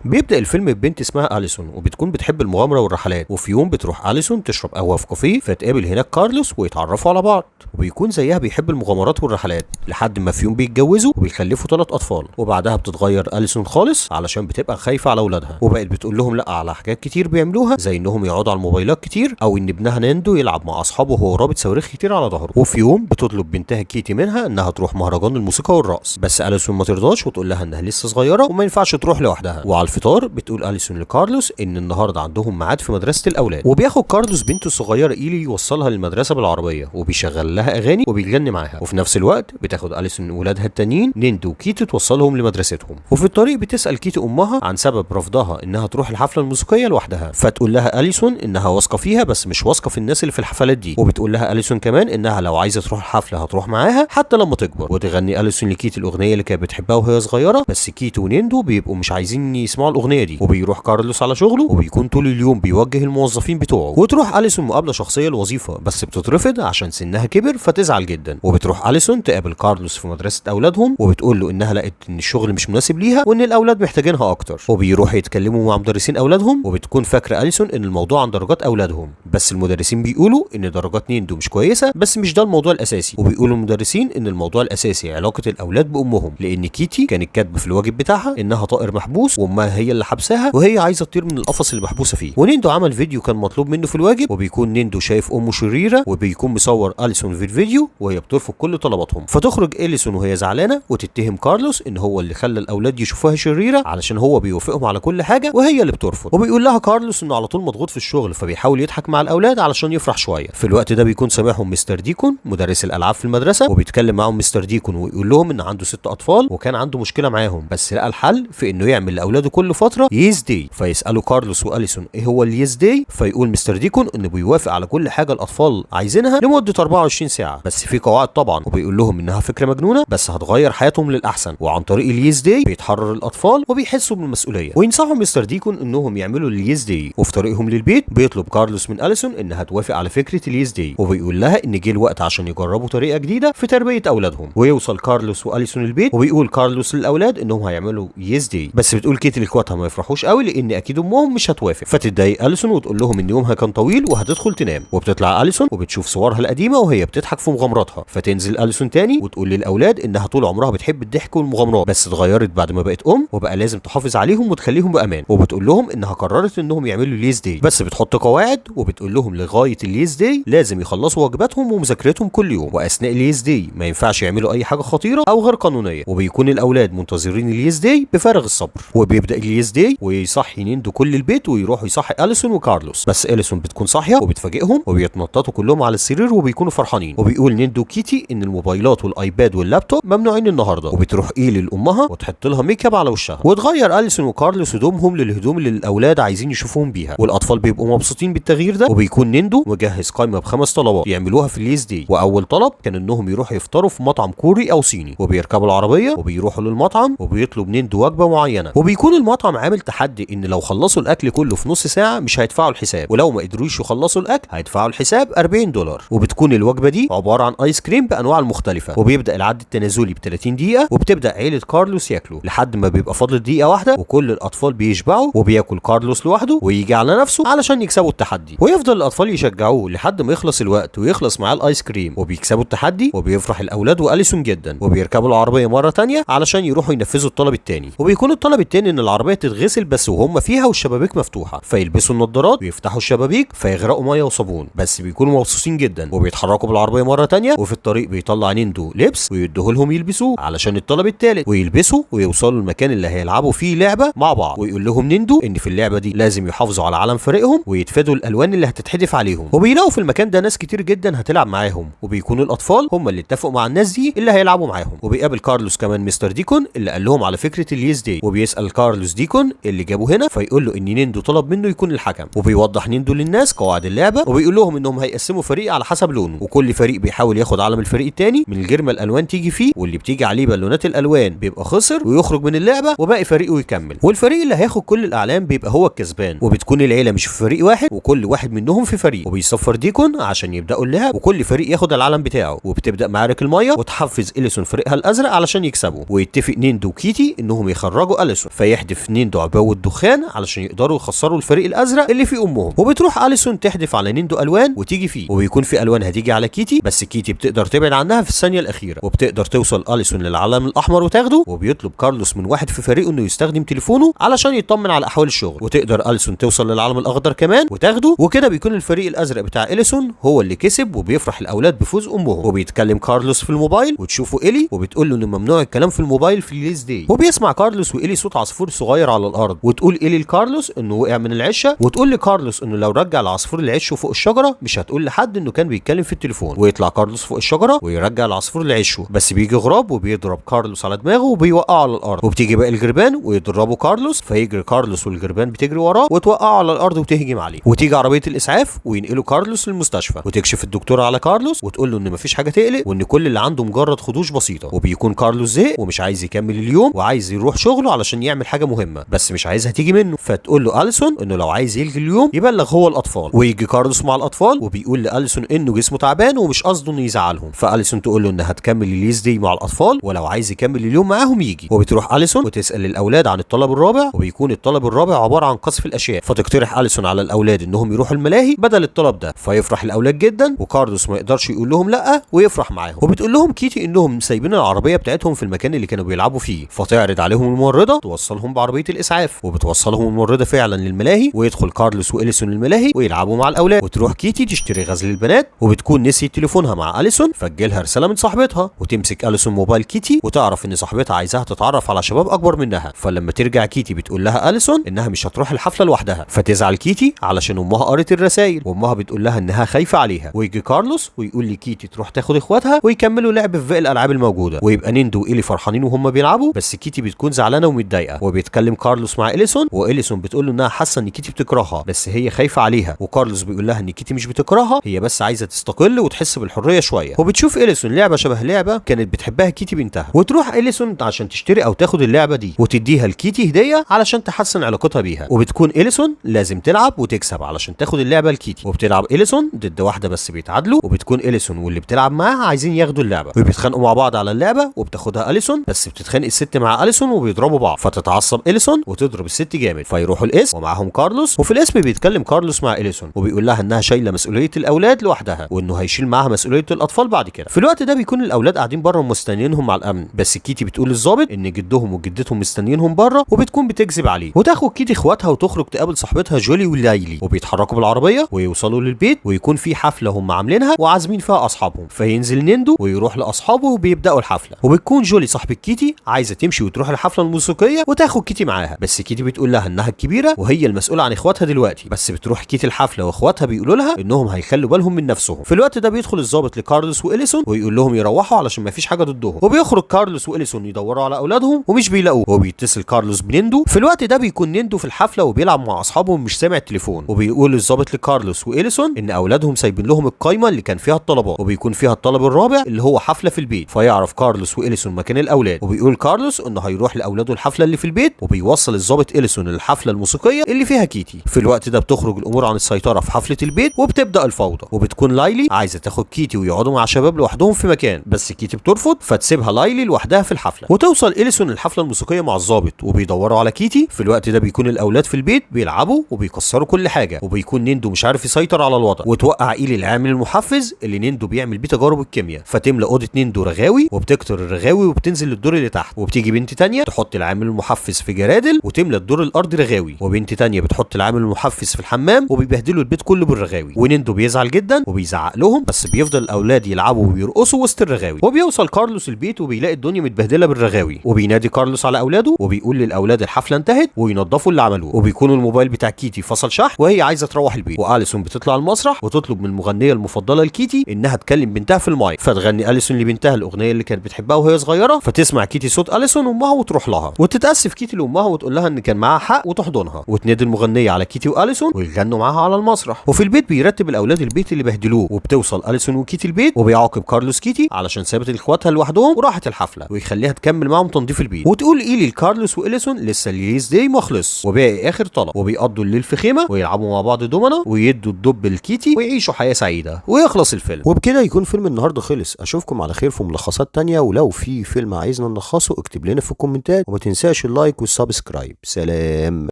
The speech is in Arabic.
بيبدأ الفيلم ببنت اسمها أليسون وبتكون بتحب المغامرة والرحلات، وفي يوم بتروح أليسون تشرب قهوة في كافيه فتقابل هناك كارلوس ويتعرفوا على بعض، وبيكون زيها بيحب المغامرات والرحلات لحد ما في يوم بيتجوزوا وبيخلفوا 3 أطفال. وبعدها بتتغير أليسون خالص علشان بتبقى خايفة على أولادها، وبقت بتقول لهم لا على حاجات كتير بيعملوها زي انهم يقعدوا على الموبايلات كتير او ان ابنها ناندو يلعب مع اصحابه وهو رابط صواريخ كتير على ظهره. وفي يوم بتطلب بنتها كيتي منها انها تروح مهرجان الموسيقى والرقص، بس أليسون ما ترضاش وتقول لها انها لسه صغيره وما ينفعش تروح لوحدها. وعلى الفطار بتقول أليسون لكارلوس ان النهارده عندهم ميعاد في مدرسه الاولاد، وبياخد كارلوس بنته الصغيره ايلي يوصلها للمدرسه بالعربيه وبيشغل لها اغاني وبيغني معاها. وفي نفس الوقت بتاخد أليسون ولادها التانيين نيندو وكيتي توصلهم لمدرستهم. وفي الطريق بتسال كيتي امها عن سبب رفضها انها تروح الحفله الموسيقيه لوحدها، فتقول لها أليسون انها واثقه فيها بس مش واثقه في الناس اللي في الحفلات دي. وبتقول لها أليسون كمان انها لو عايزه تروح الحفله هتروح معاها حتى لما تكبر. وتغني أليسون لكيتي الاغنيه اللي كانت بتحبها وهي صغيره، بس كيتي ونيندو بيبقوا مش عايزين يسمعوا الاغنيه دي. وبيروح كارلوس على شغله وبيكون طول اليوم بيوجه الموظفين بتوعه. وتروح أليسون مقابله شخصيه الوظيفه بس بتترفض عشان سنها كبر فتزعل جدا. وبتروح أليسون تقابل كارلوس في مدرسه اولادهم وبتقول له انها لقت ان الشغل مش مناسب ليها وان الاولاد محتاجينها اكتر. وبيروحوا يتكلموا مع مدرسين اولادهم، وبتكون فاكره أليسون ان الموضوع عن درجات اولادهم، بس المدرسين بيقولوا ان درجات نيندو مش كويسه بس مش ده الموضوع الاساسي. وبيقولوا المدرسين ان الموضوع الاساسي علاقه الاولاد بامهم، لان كيتي كانت كاتبه في الواجب بتاعها انها طائر محبوس وامها هي اللي حبساها وهي عايزه تطير من القفص اللي محبوسه فيه. ونيندو عمل فيديو كان مطلوب منه في الواجب، وبيكون نيندو شايف امه شريره وبيكون مصور أليسون في الفيديو وهي بترفض كل طلباتهم. فتخرج أليسون وهي زعلانه وتتهم كارلوس ان هو اللي خلى الاولاد يشوفوها شريره علشان هو بيوافقهم على كل حاجه وهي اللي بترفض. وبيقول لها كارلوس انه على طول مضغوط في الشغل فبيحاول يضحك مع الاولاد علشان يفرح شويه. في الوقت ده بيكون سامعهم مستر ديكون مدرس الالعاب في المدرسه، وبيتكلم معاهم مستر ديكون ويقول لهم ان عنده 6 اطفال وكان عنده مشكله معاهم، بس لقى الحل في انه يعمل لاولاده كل فتره ييز داي. فيسالوا كارلوس وأليسون ايه هو الييز داي، فيقول مستر ديكون انه بيوافق على كل حاجه الاطفال عايزينها لمده 24 ساعه بس في قواعد طبعا. وبيقول لهم انها فكره مجنونه بس هتغير حياتهم للاحسن، وعن طريق الييز داي بيتحرر الاطفال وبيحسوا بالمسؤوليه. وينصحهم مستر ديكون انهم يعملوا الييز داي. وفي طريقهم للبيت بيطلب كارلوس من أليسون انها توافق على فكره الييز داي، وبيقول لها ان جه الوقت عشان يجربوا طريقه جديده في تربيه اولادهم. ويوصل كارلوس وأليسون البيت وبيقول كارلوس للاولاد انهم هيعملوا ييز داي، بس بتقول كيتي لاخواتها ما يفرحوش قوي لان اكيد امهم مش هتوافق. فتتضايق أليسون وتقول لهم ان يومها كان طويل وهتدخل تنام. وبتطلع أليسون وبتشوف صورها القديمه وهي بتضحك في مغامراتها، فتنزل أليسون تاني وتقول للاولاد انها طول عمرها بتحب الضحك والمغامرات بس اتغيرت بعد ما بقت وبقى لازم تحافظ عليهم وتخليهم بامان. وبتقول لهم انها قررت انهم يعملوا الييز داي بس بتحط قواعد، وبتقول لهم لغايه الييز داي لازم يخلصوا واجباتهم ومذاكرتهم كل يوم، واثناء الييز داي ما ينفعش يعملوا اي حاجه خطيره او غير قانونيه. وبيكون الاولاد منتظرين الييز داي بفارغ الصبر. وبيبدا الييز داي ويصحي نيندو كل البيت ويروحوا يصحي أليسون وكارلوس، بس أليسون بتكون صاحيه وبتفاجئهم وبيتنططوا كلهم على السرير وبيكونوا فرحانين. وبيقول نيندو كيتي ان الموبايلات والايباد واللابتوب ممنوعين النهارده. وبتروح ايلي لامها وتحط لها ميك اب على وشها، وتغير أليسون وكارلوس هدومهم للهدوم اللي الاولاد عايزين يشوفوهم بيها، والاطفال بيبقوا مبسوطين بالتغيير ده. وبيكون نيندو مجهز قائمه ب5 طلبات يعملوها في الييز داي، واول طلب كان انهم يروحوا يفطروا في مطعم كوري او صيني. وبيركبوا العربيه وبيروحوا للمطعم وبيطلب نيندو وجبه معينه، وبيكون المطعم عامل تحدي ان لو خلصوا الاكل كله في نص ساعه مش هيدفعوا الحساب، ولو ما قدروش يخلصوا الاكل هيدفعوا الحساب $40. وبتكون الوجبه دي عباره عن ايس كريم بانواع المختلفه، وبيبدا العد التنازلي ب 30 دقيقه، وبتبدا عيله كارلوس ياكلوا لحد ما بيبقى فاضل دقيقه واحده وكل الاطفال بيشبعوا، وبياكل كارلوس لوحده ويجي على نفسه علشان يكسبوا التحدي. ويفضل الاطفال يشجعوه لحد ما يخلص الوقت ويخلص معاه الايس كريم، وبيكسبوا التحدي وبيفرح الاولاد وأليسون جدا. وبيركبوا العربيه مره ثانيه علشان يروحوا ينفذوا الطلب الثاني، وبيكون الطلب الثاني ان العربيه تتغسل بس وهم فيها والشبابيك مفتوحه، فيلبسوا النضارات ويفتحوا الشبابيك فيغرقوا ميه وصابون، بس بيكونوا مبسوطين جدا. وبيتحركوا بالعربيه مره ثانيه، وفي الطريق بيطلع نيندو لبس ويديه لهم يلبسوه علشان الطلب الثالث، ويلبسوا ويوصلوا المكان اللي هيلعبوا فيه لعبه مع بعض. ويقول لهم نيندو ان في اللعبه دي لازم يحافظوا على علم فريقهم ويتفادوا الالوان اللي هتتحدف عليهم. وبيلاقوا في المكان ده ناس كتير جدا هتلعب معاهم، وبيكونوا الاطفال هم اللي اتفقوا مع الناس دي اللي هيلعبوا معاهم. وبيقابل كارلوس كمان مستر ديكون اللي قال لهم على فكره الييز داي، وبيسال كارلوس ديكون اللي جابه هنا فيقول له ان نيندو طلب منه يكون الحكم. وبيوضح نيندو للناس قواعد اللعبه، وبيقول لهم انهم هيقسموا فريق على حسب لونه، وكل فريق بيحاول ياخد علم الفريق الثاني من غير ما الالوان تيجي فيه، واللي بتيجي عليه بالونات الالوان بيبقى خسر ويخرج من اللعبه وباقي فريقه يكمل، والفريق اللي هياخد كل الاعلام بيبقى هو الكسبان. وبتكون العيله مش في فريق واحد وكل واحد منهم في فريق، وبيصفر ديكون عشان يبداوا اللعب وكل فريق ياخد العلم بتاعه. وبتبدا معارك الميه وتحفز أليسون فريقها الازرق علشان يكسبوا، ويتفق نيندو وكيتي انهم يخرجوا أليسون، فيحدف بتحدف نيندو عبوه دخان علشان يقدروا يخسروا الفريق الازرق اللي فيه امهم. وبتروح اليسون تحدف على نيندو الوان وتيجي فيه، وبيكون في الوان هتيجي على كيتي، بس كيتي بتقدر تبعد عنها في الثانيه الاخيره، وبتقدر توصل اليسون للعلم الاحمر وتاخده. وبيطلب كارلوس من واحد في فريقه انه يستخدم تليفونه علشان يطمن على احوال الشغل، وتقدر اليسون توصل للعلم الاخضر كمان وتاخده. وكده بيكون الفريق الازرق بتاع اليسون هو اللي كسب، وبيفرح الاولاد بفوز امهم. وبيتكلم كارلوس في الموبايل وتشوفه إيلي وبتقول له ان ممنوع الكلام في الموبايل في الريليز داي. وبيسمع كارلوس وإيلي صوت عصفور صغير على الارض، وتقول إيلي لكارلوس انه وقع من العشه، وتقول لكارلوس انه لو رجع العصفور لعشه فوق الشجره مش هتقول لحد انه كان بيتكلم في التليفون. ويطلع كارلوس فوق الشجره ويرجع العصفور لعشه، بس بيجي غراب وبيضرب كارلوس على دماغه وبيوقعه على الارض. وبتيجي باقي الجربان ويضربوا كارلوس، فيجري كارلوس والجربان بتجري وراه وتوقعه على الارض وتهجم عليه. وتيجي عربيه الاسعاف وينقلوا كارلوس للمستشفى، وتكشف الدكتوره على كارلوس وتقول له ان مفيش حاجه تقلق وان كل اللي عنده مجرد خدوش بسيطه. وبيكون كارلوس زهق ومش عايز يكمل اليوم وعايز يروح شغله علشان يعمل حاجه مهمه، بس مش عايزها تيجي منه. فتقول له اليسون انه لو عايز يلغي اليوم يبلغ هو الاطفال. ويجي كارلوس مع الاطفال وبيقول لاليسون انه جسمه تعبان ومش قصده انه يزعلهم، فاليسون تقول له انها هتكمل الليز دي مع الاطفال ولو عايز يكمل اليوم معاهم يجي. وبتروح اليسون وتسال الاولاد عن الطلب الرابع، وبيكون الطلب الرابع عباره عن قصف الاشياء. فتقترح اليسون على الاولاد انهم يروحوا الملاهي بدل الطلب ده، فيفرح الاولاد جدا، وكارلوس ما يقدرش يقول لهم لا ويفرح معاهم. وبتقول لهم كيتي انهم سايبين العربيه بتاعتهم في المكان اللي كانوا بيلعبوا فيه، فتعرض عليهم الممرضه توصلهم بعربيه الاسعاف. وبتوصلهم الممرضه فعلا للملاهي، ويدخل كارلوس واليسون الملاهي ويلعبوا مع الاولاد. وتروح كيتي تشتري غزل البنات، وبتكون نسيت تليفونها مع اليسون، فتجيلها رساله من صاحبتها، وتمسك اليسون موبايل كيتي وتعرف ان صاحبتها عايزاها تتعرف على شباب اكبر منها. فلما ترجع كيتي بتقول لها اليسون انها مش هتروح الحفله لوحدها، فتزعل كيتي علشان امها قرت الرسائل، وامها بتقول لها انها خايفه عليها. ويجي كارلوس ويقول لكيتي تروح تاخد اخواتها ويكملوا لعب في باقي الالعاب الموجوده، ويبقى نيندو وإيلي فرحانين وهم بيلعبوا، بس كيتي بتكون زعلانه ومتضايقه. وبيتكلم كارلوس مع اليسون، واليسون بتقول له انها حاسه ان كيتي بتكرهها بس هي خايفه عليها، وكارلوس بيقول لها ان كيتي مش بتكرهها، هي بس عايزه تستقل وتحس بالحريه شويه. وبتشوف اليسون لعبه شبه لعبه كانت بتحبها كيتي بنتها، وتروح اليسون عشان تشتري او تاخد اللعبه دي وتديها لكيتي هديه علشان تحسن علاقتها بيها. وبتكون اليسون لازم تلعب وتكسب علشان تاخد اللعبه لكيتي، وبتلعب اليسون ضد واحده بس بيتعادلوا، وبتكون اليسون واللي بتلعب معاها عايزين ياخدوا اللعبه، وبيتخانقوا مع بعض على اللعبه وبتاخدها اليسون، بس بتتخانق الست مع اليسون وبيضربوا بعض، فتتعصب اليسون وتضرب الست جامد، فيروحوا القسم ومعاهم كارلوس. وفي القسم بيتكلم كارلوس مع اليسون وبيقول لها انها شايله مسؤوليه الاولاد لوحدها، وانه هيشيل معاها مسؤوليه الاطفال بعد كده. في الوقت ده بيكون الاولاد قاعدين بره مستنيينهم مع الامن، بس كيتي بتقول للظابط ان جدهم وجدتهم مستنيينهم بره، وبتكون بتكذب عليه. وتاخد كيتي اخواتها وتخرج تقابل صاحبتها جولي وليلي، وبيتحركوا بالعربيه ويوصلوا للبيت، ويكون في حفله هم عاملينها وعازمين فيها اصحابهم، فينزل نيندو ويروح لاصحابه وبيبداوا الحفله. وبتكون جولي صاحبه كيتي عايزه تمشي وتروح الحفله الموسيقيه وتاخد كيتي معاها، بس كيتي بتقول لها انها الكبيره وهي المسؤوله عن اخواتها دلوقتي، بس بتروح كيتي الحفله واخواتها بيقولوا لها انهم هيخلوا بالهم من نفسهم. في الوقت ده بيدخل الضابط لكارلوس واليسون ويقول لهم يروحوا علشان ما فيش حاجه ضدهم، وبيخرج كارلوس واليسون يدوروا على اولادهم ومش بيلاقوه، وبيتصل كارلوس بنيندو. في الوقت ده بيكون نيندو في الحفله وبيلعب مع اصحابهم مش سامع التليفون، وبيقول الضابط لكارلوس واليسون ان اولادهم سايبين لهم القايمه اللي كان فيها الطلبات، وبيكون فيها الطلب الرابع اللي هو حفله في البيت. فيعرف كارلوس واليسون مكان الاولاد، وبيقول كارلوس انه هيروح لاولاده الحفله اللي في البيت، وبيوصل الضابط اليسون للحفله الموسيقيه اللي فيها كيتي. في الوقت ده بتخرج الامور عن السيطره في حفله البيت وبتبدا الفوضى، وبتكون لايلي عايزه تاخد كيتي ويقعدوا مع شباب لوحدهم في مكان، بس كيتي بترفض فتسيبها لايلي لوحدها في الحفله. وتوصل اليسون الحفله الموسيقيه مع الضابط وبيدوروا على كيتي. في الوقت ده بيكون الاولاد في البيت بيلعبوا وبيكسروا كل حاجه، وبيكون نيندو مش عارف يسيطر على الوضع، وتوقع إيلي العامل المحفز اللي نيندو بيعمل بيه تجارب الكيمياء، فتملى اوضه نيندو رغاوي وبتكتر الرغاوي وبتنزل للدور اللي تحت. وبتيجي بنت تانية تحط العامل المحفز في جرادل وتملى الدور الارضي رغاوي، وبنت تانية بتحط العامل المحفز في الحمام وبيبهدلوا البيت كله بالرغاوي. ونيندو بيزعل جدا وبيزعق لهم، بس بيفضل الاولاد يلعبوا ويرقصوا وسط الرغاوي. وبيوصل كارلوس البيت وبيلاقي الدنيا متبهدله بالرغاوي، وبينادي كارلوس على اولاده وبيقول للاولاد الحفله انتهت وينظفوا اللي عملوه. وبيكون الموبايل بتاع كيتي فصل شحن وهي عايزه تروح البيت، واليسون بتطلع المسرح وتطلب من المغنيه المفضله لكيتي انها تكلم بنتها في المايك، فتغني اليسون لبنتها الاغنيه اللي كانت بتحبها وهي صغيره، فتسمع كيتي صوت اليسون وامها وتروح لها، وتتاسف كيتي لامها وتقول لها ان كان معاها حق وتحضنها، وتنادي المغنيه على كيتي واليسون ويغنوا معاها على المسرح. وفي البيت بيرتب الاولاد البيت اللي بهدلوه، وبتوصل اليسون وكيتي البيت وبيعاقب كارلوس كيتي علشان سابت اخواتها لوحدهم وراحت الحفله، ويخليها تكمل معاهم تنظيف البيت. وتقول إيلي لكارلوس واليسون لسه الليز داي ما خلص وباقي اخر طلب، وبيقضوا الليل في خيمه ويلعبوا مع بعض دومنا ويدوا الدب لكيتي ويعيشوا حياه سعيده ويخلص الفيلم. وبكده يكون فيلم النهارده خلص. اشوفكم على خير في ملخصات تانية، ولو في فيلم عايزنا نلخصه اكتب لنا في الكومنتات، وما تنساش اللايك لايك والسبسكرايب. سلام.